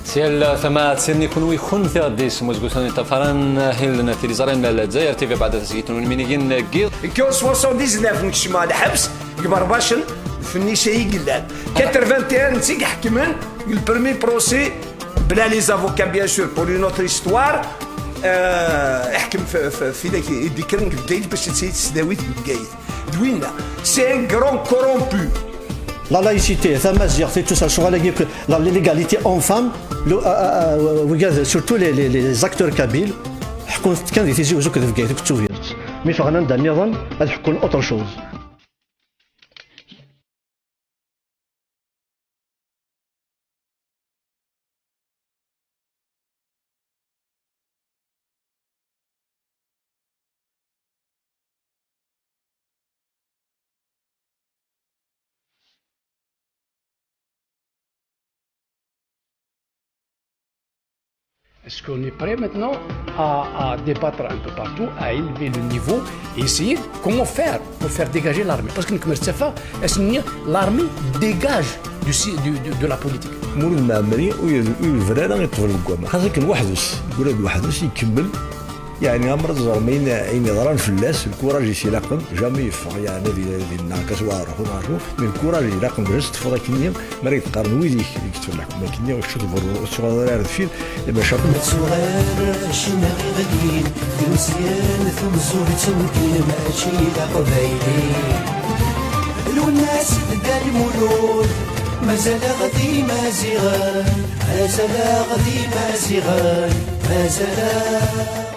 سيال ثما تسني كونوي خن في غدي سمو زغوسان تفران هيل تيليزارين لا الجزائر تيفي بعد تسكيتون مينيكين كيل كيو 79 نكشما الحبس كبر باشن في النيشي قلال 81 نسيق حكمن البرمي بروسي بلا لي زافوكا بيان سور بور اون اوتر استوار احكم في ذاك يذكرنك بقايد باش تسداويت بقايد دوينا سي ان كرون كورومبو. La laïcité, c'est tout ça. La l'égalité homme-femme, surtout les acteurs kabyles, كان يتيجيو زوك في قايد كتوفيرت مي فغنا ندا النظام هاد حكون اوتر شوز. Est-ce qu'on est prêt maintenant à débattre un peu partout, à élever le niveau et essayer comment faire pour faire dégager l'armée? Parce que l'armée dégage de la politique. مول المعمري والفرارة يطفل القوامة خاصة كان وحدوس يقول وحدوس يكمل يعني امر الزرمين عين ضران فلاس الكوراج يسيلاقم جامي يفق يعني هذه الناقص واروح ونعرفو من الكوراج يلاقم جست فضا كنيا مريض قارن ويديك اللي كتب الحكومه كنيا وشوف الصغار فين لما شاف صغار شنا غاديين مزيان ثم زور تمكن ماشي لا قبايلي الناس دار المولود مازال غادي مازيغان مازال غادي مازيغان مازال